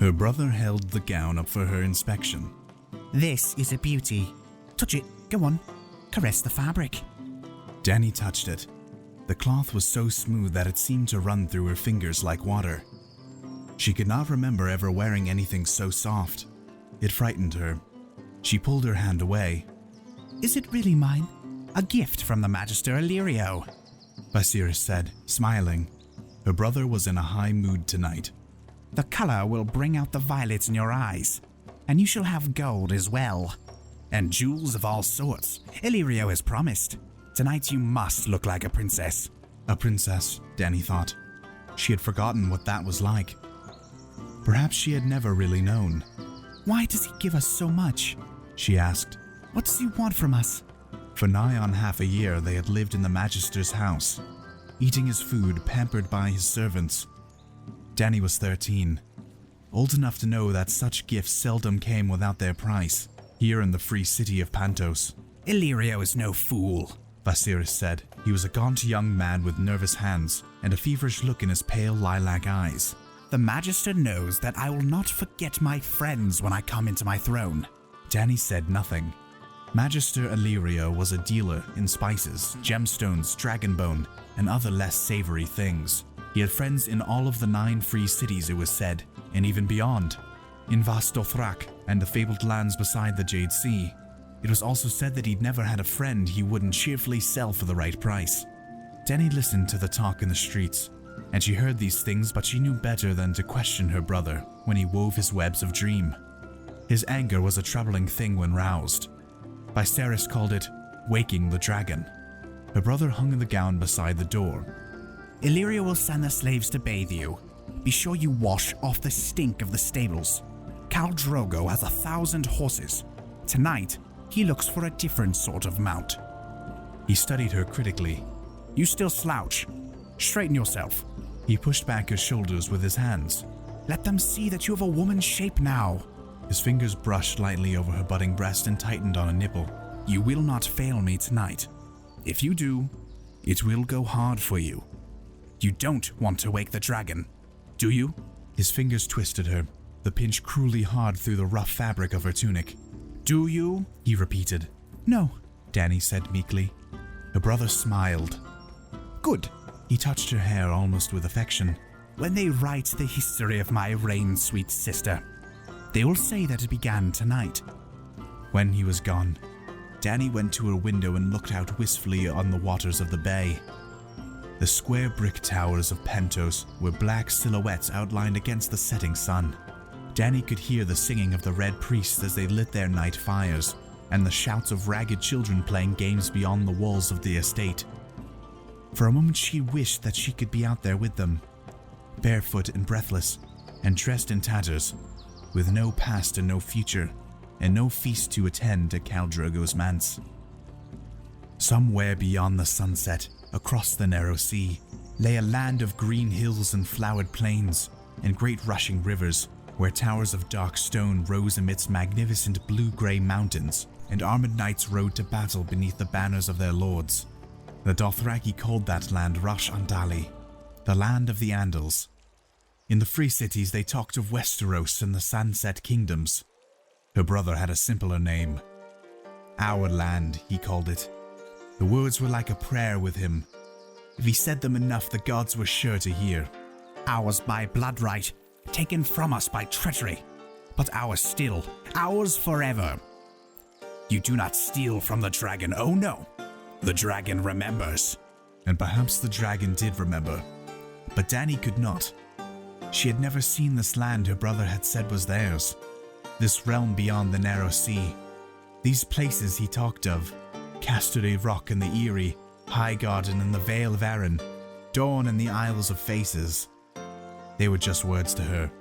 Her brother held the gown up for her inspection. This is a beauty. Touch it, go on. Caress the fabric. Dany touched it. The cloth was so smooth that it seemed to run through her fingers like water. She could not remember ever wearing anything so soft. It frightened her. She pulled her hand away. Is it really mine? A gift from the Magister Illyrio, Viserys said, smiling. Her brother was in a high mood tonight. The color will bring out the violet in your eyes, and you shall have gold as well. And jewels of all sorts. Illyrio has promised. Tonight you must look like a princess. A princess, Dany thought. She had forgotten what that was like. Perhaps she had never really known. Why does he give us so much? She asked. What does he want from us? For nigh on half a year they had lived in the Magister's house, eating his food, pampered by his servants. Dany was 13, old enough to know that such gifts seldom came without their price, here in the free city of Pantos. Illyrio is no fool, Viserys said. He was a gaunt young man with nervous hands and a feverish look in his pale lilac eyes. The Magister knows that I will not forget my friends when I come into my throne. Dany said nothing. Magister Illyrio was a dealer in spices, gemstones, dragonbone, and other less savory things. He had friends in all of the 9 free cities, it was said, and even beyond, in vast Dothraki and the fabled lands beside the Jade Sea. It was also said that he'd never had a friend he wouldn't cheerfully sell for the right price. Dany listened to the talk in the streets, and she heard these things, but she knew better than to question her brother when he wove his webs of dream. His anger was a troubling thing when roused. Viserys called it waking the dragon. Her brother hung the gown beside the door. Illyrio will send the slaves to bathe you. Be sure you wash off the stink of the stables. Khal Drogo has 1,000 horses. Tonight, he looks for a different sort of mount. He studied her critically. You still slouch. Straighten yourself. He pushed back his shoulders with his hands. Let them see that you have a woman's shape now. His fingers brushed lightly over her budding breast and tightened on a nipple. You will not fail me tonight. If you do, it will go hard for you. You don't want to wake the dragon, do you? His fingers twisted her, the pinch cruelly hard through the rough fabric of her tunic. Do you? He repeated. No, Dany said meekly. Her brother smiled. Good. He touched her hair almost with affection. When they write the history of my reign, sweet sister, they will say that it began tonight. When he was gone, Dany went to her window and looked out wistfully on the waters of the bay. The square brick towers of Pentos were black silhouettes outlined against the setting sun. Dany could hear the singing of the red priests as they lit their night fires, and the shouts of ragged children playing games beyond the walls of the estate. For a moment she wished that she could be out there with them, barefoot and breathless, and dressed in tatters, with no past and no future, and no feast to attend at Khal Drogo's manse. Somewhere beyond the sunset, across the narrow sea, lay a land of green hills and flowered plains, and great rushing rivers, where towers of dark stone rose amidst magnificent blue-grey mountains, and armored knights rode to battle beneath the banners of their lords. The Dothraki called that land Rosh Andali, the land of the Andals. In the free cities they talked of Westeros and the Sunset Kingdoms. Her brother had a simpler name. Our land, he called it. The words were like a prayer with him. If he said them enough, the gods were sure to hear. Ours by blood right, taken from us by treachery, but ours still, ours forever. You do not steal from the dragon, oh no. The dragon remembers. And perhaps the dragon did remember, but Dany could not. She had never seen this land her brother had said was theirs, this realm beyond the narrow sea. These places he talked of, Ch.3 Rock and the Eyrie, Highgarden and the Vale of Arryn, Dawn and the Isles of Faces. They were just words to her.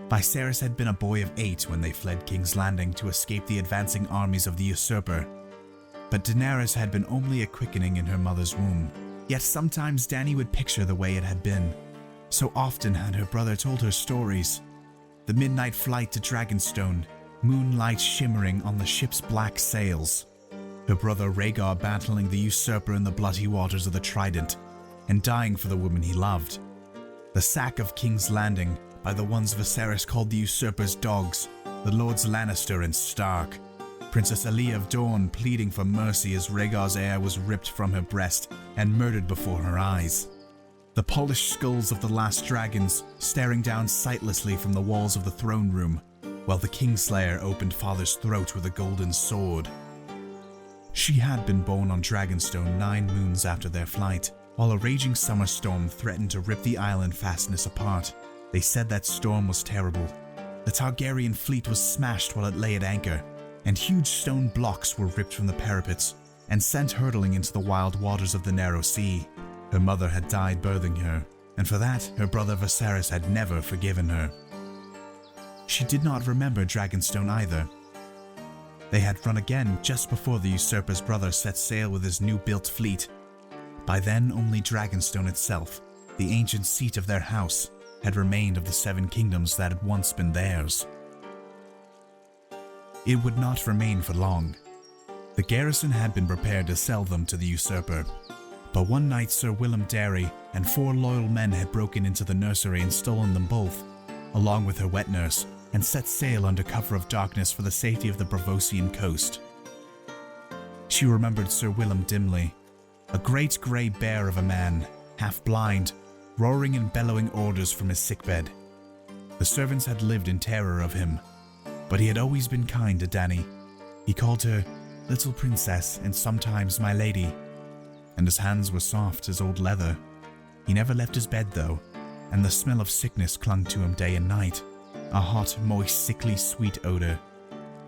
Viserys had been a boy of 8 when they fled King's Landing to escape the advancing armies of the usurper. But Daenerys had been only a quickening in her mother's womb. Yet sometimes Dany would picture the way it had been. So often had her brother told her stories. The midnight flight to Dragonstone, moonlight shimmering on the ship's black sails. Her brother Rhaegar battling the usurper in the bloody waters of the Trident, and dying for the woman he loved. The sack of King's Landing are the ones Viserys called the usurper's dogs, the Lords Lannister and Stark. Princess Alia of Dorne pleading for mercy as Rhaegar's heir was ripped from her breast and murdered before her eyes. The polished skulls of the last dragons staring down sightlessly from the walls of the throne room, while the Kingslayer opened father's throat with a golden sword. She had been born on Dragonstone 9 moons after their flight, while a raging summer storm threatened to rip the island fastness apart. They said that storm was terrible. The Targaryen fleet was smashed while it lay at anchor, and huge stone blocks were ripped from the parapets and sent hurtling into the wild waters of the narrow sea. Her mother had died birthing her, and for that her brother Viserys had never forgiven her. She did not remember Dragonstone either. They had run again just before the usurper's brother set sail with his new-built fleet. By then only Dragonstone itself, the ancient seat of their house, had remained of the 7 kingdoms that had once been theirs. It would not remain for long. The garrison had been prepared to sell them to the usurper, but one night Sir Willem Darry and 4 loyal men had broken into the nursery and stolen them both, along with her wet nurse, and set sail under cover of darkness for the safety of the Bravosian coast. She remembered Sir Willem dimly, a great grey bear of a man, half blind, roaring and bellowing orders from his sickbed. The servants had lived in terror of him, but he had always been kind to Dany. He called her little princess and sometimes my lady, and his hands were soft as old leather. He never left his bed though, and the smell of sickness clung to him day and night, a hot, moist, sickly sweet odor.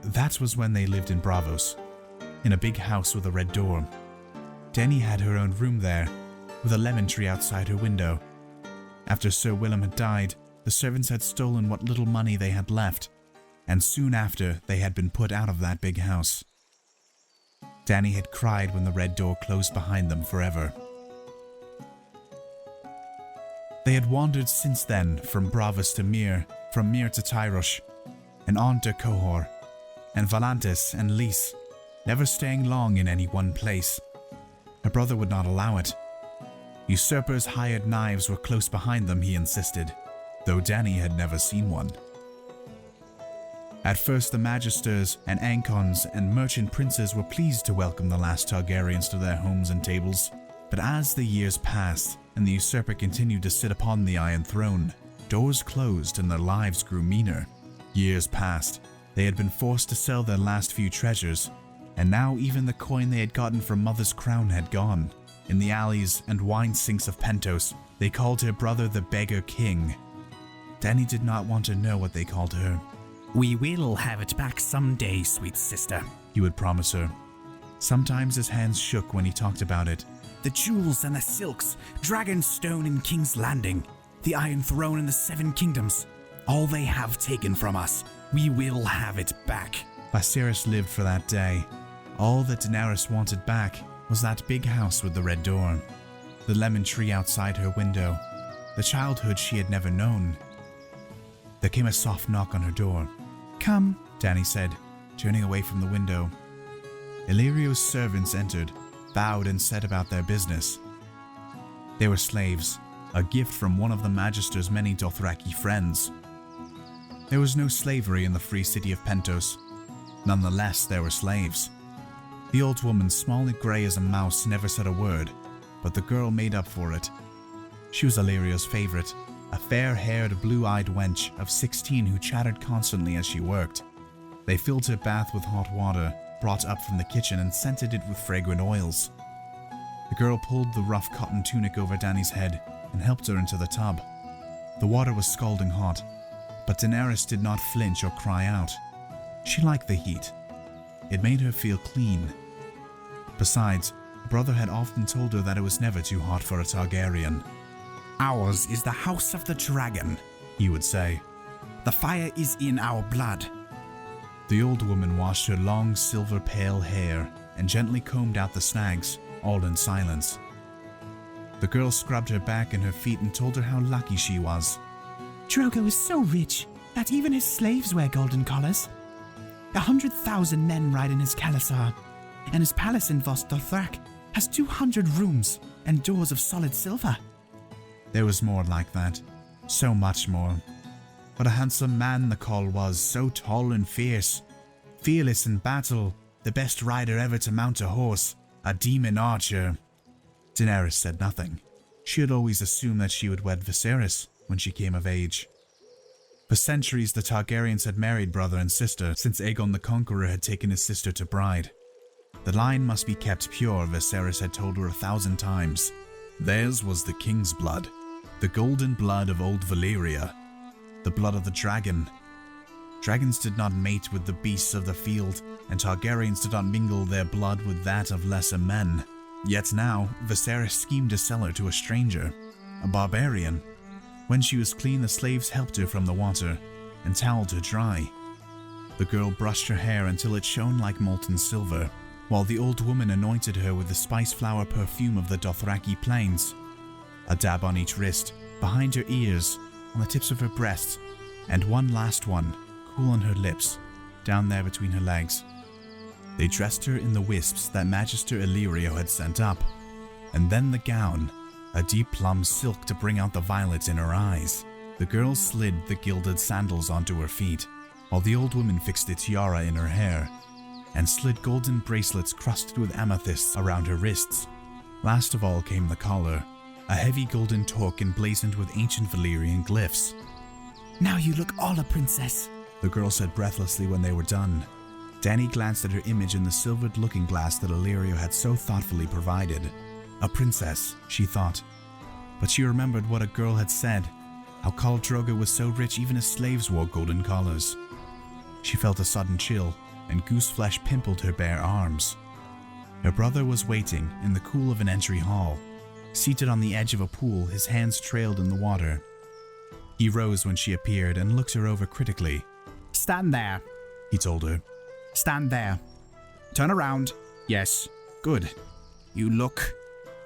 That was when they lived in Bravos, in a big house with a red door. Dany had her own room there, with a lemon tree outside her window. After Sir Willem had died, the servants had stolen what little money they had left, and soon after they had been put out of that big house. Dany had cried when the red door closed behind them forever. They had wandered since then from Bravos to Myr, from Myr to Tyrosh, and on to Qohor, and Volantis and Lys, never staying long in any one place. Her brother would not allow it. Usurpers' hired knives were close behind them, he insisted, though Dany had never seen one. At first the Magisters and Ancons and merchant princes were pleased to welcome the last Targaryens to their homes and tables, but as the years passed and the usurper continued to sit upon the Iron Throne, doors closed and their lives grew meaner. Years passed. They had been forced to sell their last few treasures, and now even the coin they had gotten from Mother's crown had gone. In the alleys and wine sinks of Pentos, they called her brother the Beggar King. Dany did not want to know what they called her. "We will have it back someday, sweet sister," he would promise her. Sometimes his hands shook when he talked about it. "The jewels and the silks, Dragonstone and King's Landing, the Iron Throne and the 7 kingdoms, all they have taken from us, we will have it back." Viserys lived for that day. All that Daenerys wanted back was that big house with the red door, the lemon tree outside her window, the childhood she had never known. There came a soft knock on her door. "Come," Dany said, turning away from the window. Illyrio's servants entered, bowed and set about their business. They were slaves, a gift from one of the Magister's many Dothraki friends. There was no slavery in the free city of Pentos. Nonetheless, there were slaves. The old woman, small and grey as a mouse, never said a word, but the girl made up for it. She was Illyrio's favorite, a fair-haired, blue-eyed wench of 16 who chattered constantly as she worked. They filled her bath with hot water, brought up from the kitchen, and scented it with fragrant oils. The girl pulled the rough cotton tunic over Dany's head and helped her into the tub. The water was scalding hot, but Daenerys did not flinch or cry out. She liked the heat. It made her feel clean. Besides, her brother had often told her that it was never too hot for a Targaryen. "Ours is the house of the dragon," he would say. "The fire is in our blood." The old woman washed her long silver-pale hair and gently combed out the snags, all in silence. The girl scrubbed her back and her feet and told her how lucky she was. "Drogo is so rich that even his slaves wear golden collars. 100,000 men ride in his Khalasar, and his palace in Dothraki has 200 rooms and doors of solid silver." There was more like that, so much more. What a handsome man the call was, so tall and fierce. Fearless in battle, the best rider ever to mount a horse, a demon archer. Daenerys said nothing. She had always assumed that she would wed Viserys when she came of age. For centuries, the Targaryens had married brother and sister since Aegon the Conqueror had taken his sister to bride. The line must be kept pure, Viserys had told her 1,000 times. Theirs was the king's blood, the golden blood of old Valyria, the blood of the dragon. Dragons did not mate with the beasts of the field, and Targaryens did not mingle their blood with that of lesser men. Yet now, Viserys schemed to sell her to a stranger, a barbarian. When she was clean, the slaves helped her from the water and toweled her dry. The girl brushed her hair until it shone like molten silver, while the old woman anointed her with the spice flower perfume of the Dothraki plains. A dab on each wrist, behind her ears, on the tips of her breasts, and one last one, cool on her lips, down there between her legs. They dressed her in the wisps that Magister Illyrio had sent up, and then the gown, a deep plum silk to bring out the violets in her eyes. The girl slid the gilded sandals onto her feet, while the old woman fixed a tiara in her hair, and slid golden bracelets crusted with amethysts around her wrists. Last of all came the collar, a heavy golden torque emblazoned with ancient Valyrian glyphs. Now you look all a princess, the girl said breathlessly when they were done. Dany glanced at her image in the silvered looking glass that Illyrio had so thoughtfully provided. A princess, she thought. But she remembered what a girl had said, how Khal Drogo was so rich even his slaves wore golden collars. She felt a sudden chill, and goose flesh pimpled her bare arms. Her brother was waiting in the cool of an entry hall, seated on the edge of a pool, his hands trailed in the water. He rose when she appeared and looked her over critically. Stand there, he told her. Stand there. Turn around. Yes. Good. You look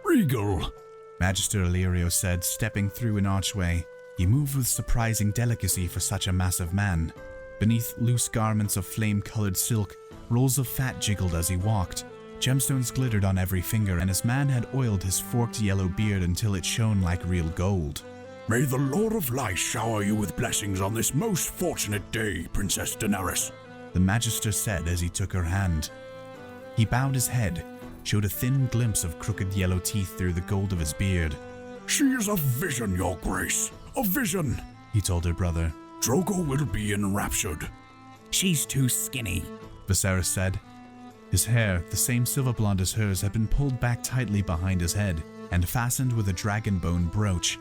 regal, Magister Illyrio said, stepping through an archway. He moved with surprising delicacy for such a massive man. Beneath loose garments of flame-colored silk, rolls of fat jiggled as he walked. Gemstones glittered on every finger, and his man had oiled his forked yellow beard until it shone like real gold. May the Lord of Light shower you with blessings on this most fortunate day, Princess Daenerys, the Magister said as he took her hand. He bowed his head, showed a thin glimpse of crooked yellow teeth through the gold of his beard. She is a vision, Your Grace, a vision, he told her brother. Drogo will be enraptured. She's too skinny, Viserys said. His hair, the same silver blonde as hers, had been pulled back tightly behind his head and fastened with a dragon bone brooch.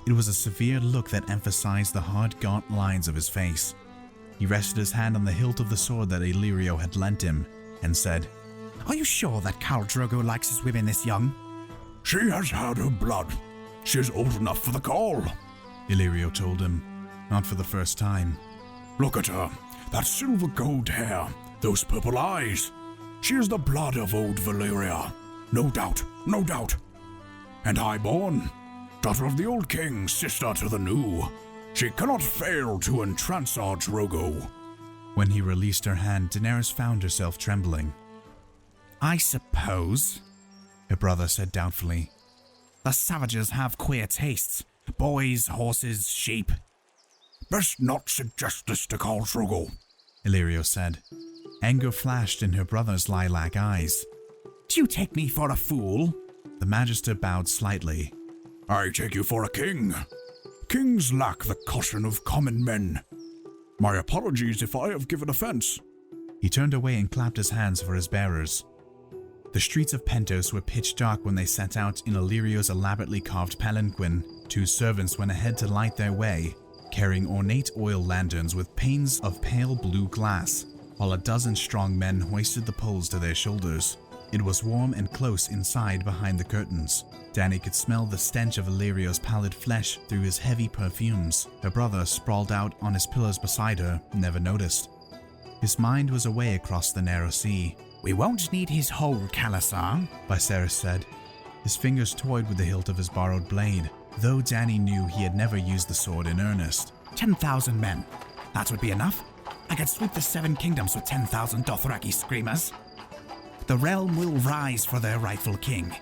It was a severe look that emphasized the hard, gaunt lines of his face. He rested his hand on the hilt of the sword that Illyrio had lent him and said, Are you sure that Khal Drogo likes his women this young? She has had her blood. She is old enough for the call, Illyrio told him, not for the first time. Look at her, that silver gold hair, those purple eyes. She is the blood of old Valyria. No doubt, no doubt. And highborn, daughter of the old king, sister to the new. She cannot fail to entrance our Drogo. When he released her hand, Daenerys found herself trembling. I suppose, her brother said doubtfully. The savages have queer tastes. Boys, horses, sheep. Best not suggest this to Khal Drogo, Illyrio said. Anger flashed in her brother's lilac eyes. Do you take me for a fool? The Magister bowed slightly. I take you for a king. Kings lack the caution of common men. My apologies if I have given offense. He turned away and clapped his hands for his bearers. The streets of Pentos were pitch dark when they set out in Illyrio's elaborately carved palanquin. 2 servants went ahead to light their way, carrying ornate oil lanterns with panes of pale blue glass, while a dozen strong men hoisted the poles to their shoulders. It was warm and close inside behind the curtains. Dany could smell the stench of Illyrio's pallid flesh through his heavy perfumes. Her brother, sprawled out on his pillows beside her, never noticed. His mind was away across the narrow sea. We won't need his whole Khalasar, Viserys said. His fingers toyed with the hilt of his borrowed blade, though Dany knew he had never used the sword in earnest. 10,000 men. That would be enough. I could sweep the 7 kingdoms with 10,000 Dothraki screamers. The realm will rise for their rightful king.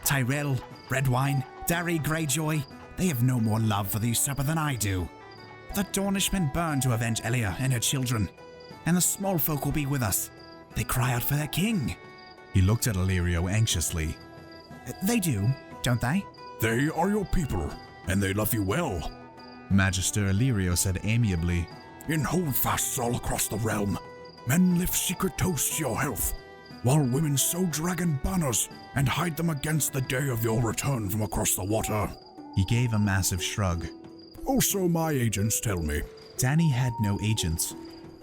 Tyrell, Redwine, Darry Greyjoy, they have no more love for the usurper than I do. The Dornishmen burn to avenge Elia and her children, and the small folk will be with us. They cry out for their king. He looked at Illyrio anxiously. They do, don't they? They are your people, and they love you well. Magister Illyrio said amiably. In holdfasts all across the realm, men lift secret toasts to your health, while women sew dragon banners and hide them against the day of your return from across the water. He gave a massive shrug. Also my agents tell me. Dany had no agents.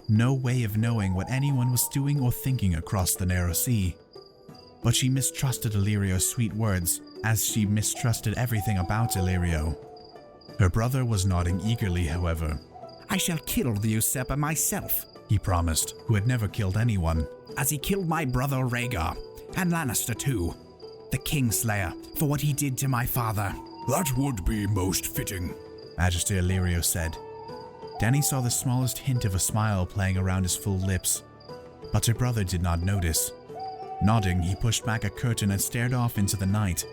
No way of knowing what anyone was doing or thinking across the narrow sea. But she mistrusted Illyrio's sweet words, as she mistrusted everything about Illyrio. Her brother was nodding eagerly, however. I shall kill the usurper myself, he promised, who had never killed anyone. as he killed my brother Rhaegar, and Lannister too, the Kingslayer, for what he did to my father. That would be most fitting, Magister Illyrio said. Dany saw the smallest hint of a smile playing around his full lips, but her brother did not notice. Nodding, he pushed back a curtain and stared off into the night,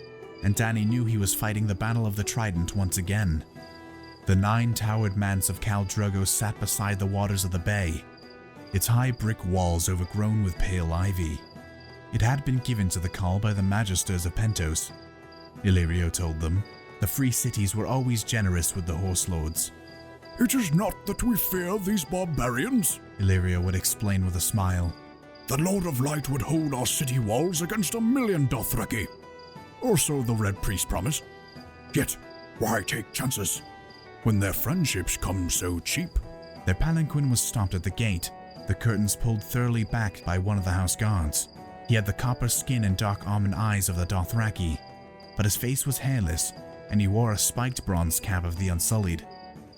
and Dany knew he was fighting the Battle of the Trident once again. The 9-towered manse of Khal Drogo sat beside the waters of the bay, its high brick walls overgrown with pale ivy. It had been given to the Khal by the Magisters of Pentos. Illyrio told them. The free cities were always generous with the horse lords. It is not that we fear these barbarians, Illyrio would explain with a smile. The Lord of Light would hold our city walls against 1,000,000 Dothraki. Or so the Red Priest promised. Yet, why take chances when their friendships come so cheap? Their palanquin was stopped at the gate, the curtains pulled thoroughly back by one of the house guards. He had the copper skin and dark almond eyes of the Dothraki, but his face was hairless, and he wore a spiked bronze cap of the Unsullied.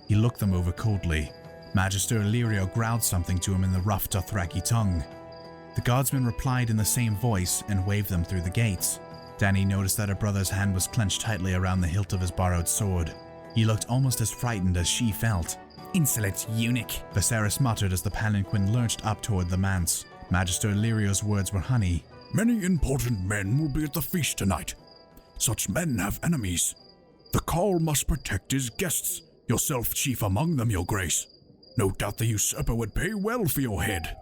He looked them over coldly. Magister Illyrio growled something to him in the rough Dothraki tongue. The guardsman replied in the same voice and waved them through the gates. Dany noticed that her brother's hand was clenched tightly around the hilt of his borrowed sword. He looked almost as frightened as she felt. Insolent eunuch, Viserys muttered as the palanquin lurched up toward the manse. Magister Illyrio's words were honey. Many important men will be at the feast tonight. Such men have enemies. The Khal must protect his guests, yourself chief among them, your grace. No doubt the usurper would pay well for your head.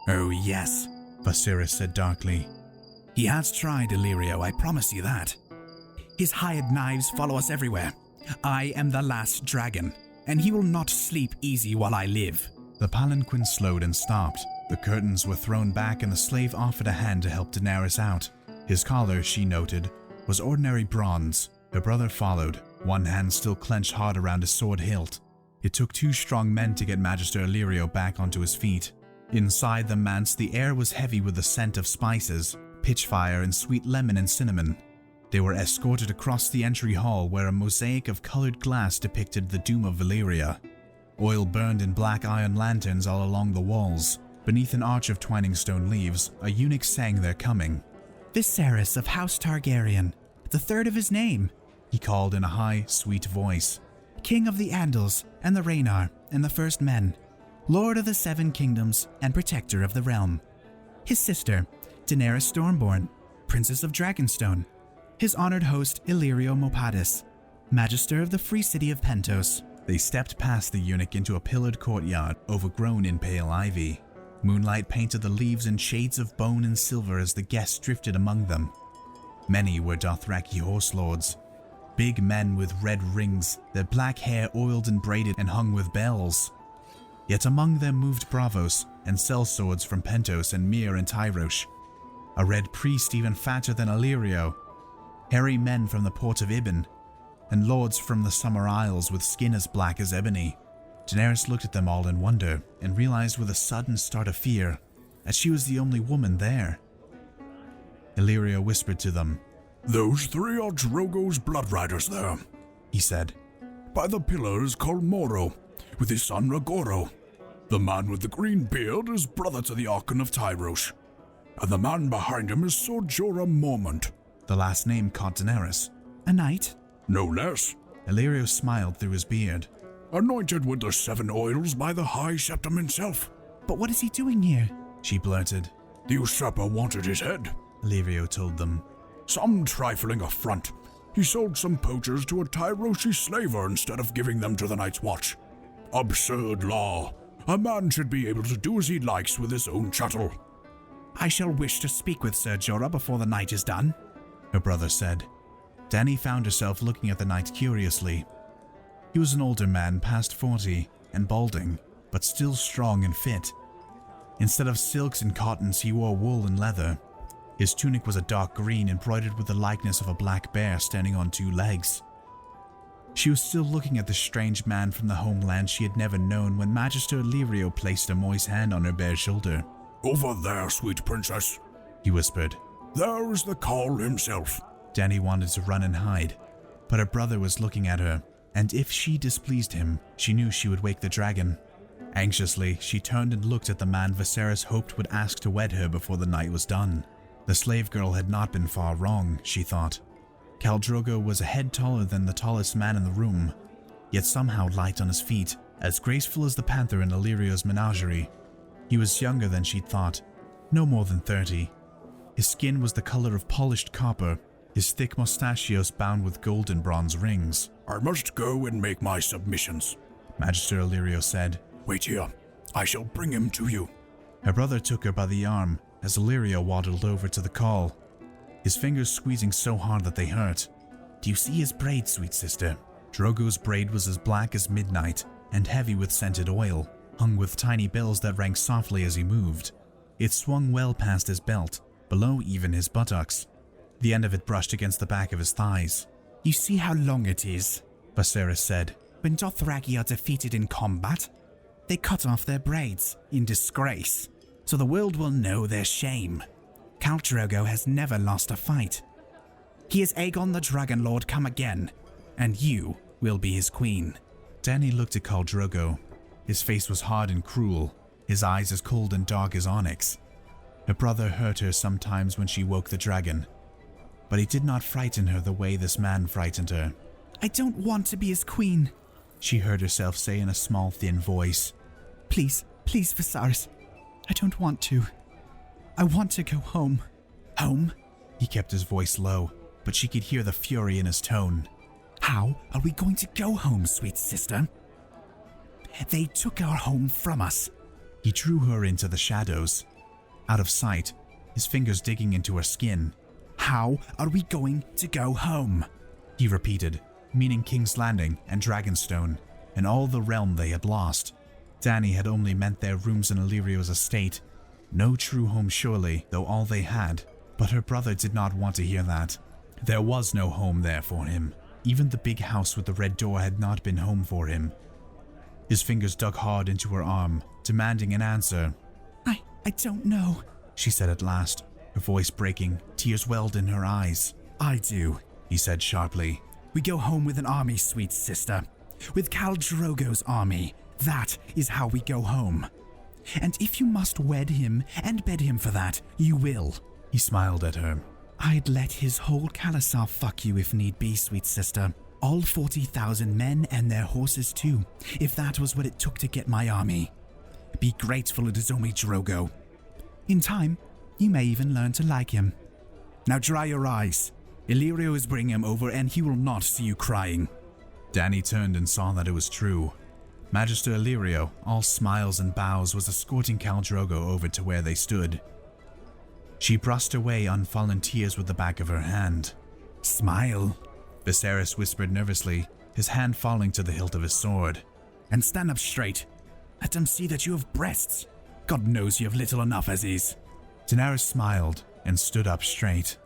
Oh yes, Viserys said darkly. He has tried, Illyrio, I promise you that. His hired knives follow us everywhere. I am the last dragon, and he will not sleep easy while I live. The palanquin slowed and stopped. The curtains were thrown back and the slave offered a hand to help Daenerys out. His collar, she noted, was ordinary bronze. Her brother followed, one hand still clenched hard around his sword hilt. It took 2 strong men to get Magister Illyrio back onto his feet. Inside the manse, the air was heavy with the scent of spices, pitchfire, and sweet lemon and cinnamon. They were escorted across the entry hall where a mosaic of colored glass depicted the doom of Valyria. Oil burned in black iron lanterns all along the walls. Beneath an arch of twining stone leaves, a eunuch sang their coming. Viserys of House Targaryen, the third of his name, he called in a high, sweet voice. King of the Andals and the Rhaenar and the First Men, Lord of the 7 Kingdoms and Protector of the Realm. His sister, Daenerys Stormborn, Princess of Dragonstone. His honored host, Illyrio Mopadis, Magister of the Free City of Pentos. They stepped past the eunuch into a pillared courtyard overgrown in pale ivy. Moonlight painted the leaves in shades of bone and silver as the guests drifted among them. Many were Dothraki horse lords, big men with red rings, their black hair oiled and braided and hung with bells. Yet among them moved bravos and sellswords from Pentos and Myr and Tyrosh, a red priest even fatter than Illyrio, hairy men from the port of Ibn, and lords from the Summer Isles with skin as black as ebony. Daenerys looked at them all in wonder and realized with a sudden start of fear that she was the only woman there. Illyrio whispered to them. Those 3 are Drogo's blood riders there, he said. By the pillar is called Moro, with his son Rhaegar. The man with the green beard is brother to the Archon of Tyrosh, and the man behind him is Sir Jorah Mormont. The last name caught Daenerys. A knight? No less. Illyrio smiled through his beard. Anointed with the 7 oils by the High Septim himself. But what is he doing here? She blurted. The usurper wanted his head, Illyrio told them. Some trifling affront. He sold some poachers to a Tyroshi slaver instead of giving them to the Night's Watch. Absurd law. A man should be able to do as he likes with his own chattel. I shall wish to speak with Sir Jorah before the night is done, her brother said. Dany found herself looking at the knight curiously. He was an older man past 40 and balding, but still strong and fit. Instead of silks and cottons, he wore wool and leather. His tunic was a dark green embroidered with the likeness of a black bear standing on 2 legs. She was still looking at the strange man from the homeland she had never known when Magister Illyrio placed a moist hand on her bare shoulder. Over there, sweet princess, he whispered. There is the Carl himself. Dany wanted to run and hide, but her brother was looking at her, and if she displeased him, she knew she would wake the dragon. Anxiously, she turned and looked at the man Viserys hoped would ask to wed her before the night was done. The slave girl had not been far wrong, she thought. Khal Drogo was a head taller than the tallest man in the room, yet somehow light on his feet, as graceful as the panther in Illyrio's menagerie. He was younger than she'd thought, no more than 30. His skin was the color of polished copper, his thick mustachios bound with gold and bronze rings. I must go and make my submissions, Magister Illyrio said. Wait here. I shall bring him to you. Her brother took her by the arm as Illyrio waddled over to the call, his fingers squeezing so hard that they hurt. Do you see his braid, sweet sister? Drogo's braid was as black as midnight and heavy with scented oil, hung with tiny bells that rang softly as he moved. It swung well past his belt, below even his buttocks. The end of it brushed against the back of his thighs. You see how long it is, Viserys said. When Dothraki are defeated in combat, they cut off their braids in disgrace, so the world will know their shame. Khal Drogo has never lost a fight. He is Aegon the Dragon Lord come again, and you will be his queen. Dany looked at Khal Drogo. His face was hard and cruel, his eyes as cold and dark as onyx. Her brother hurt her sometimes when she woke the dragon, but he did not frighten her the way this man frightened her. I don't want to be his queen, she heard herself say in a small, thin voice. Please, please, Viserys. I don't want to. I want to go home. Home? He kept his voice low, but she could hear the fury in his tone. How are we going to go home, sweet sister? They took our home from us. He drew her into the shadows, out of sight, his fingers digging into her skin. How are we going to go home? He repeated, meaning King's Landing and Dragonstone, and all the realm they had lost. Dany had only meant their rooms in Illyrio's estate. No true home surely, though all they had, but her brother did not want to hear that. There was no home there for him. Even the big house with the red door had not been home for him. His fingers dug hard into her arm, demanding an answer. I don't know, she said at last, her voice breaking, tears welled in her eyes. I do, he said sharply. We go home with an army, sweet sister. With Khal Drogo's army. That is how we go home. And if you must wed him and bed him for that, you will. He smiled at her. I'd let his whole Khalasar fuck you if need be, sweet sister. All 40,000 men and their horses too, if that was what it took to get my army. Be grateful it is only Drogo. In time, you may even learn to like him. Now dry your eyes. Illyrio is bringing him over and he will not see you crying. Dany turned and saw that it was true. Magister Illyrio, all smiles and bows, was escorting Khal Drogo over to where they stood. She brushed away unfallen tears with the back of her hand. Smile, Viserys whispered nervously, his hand falling to the hilt of his sword. And stand up straight. Let them see that you have breasts. God knows you have little enough as is. Daenerys smiled and stood up straight.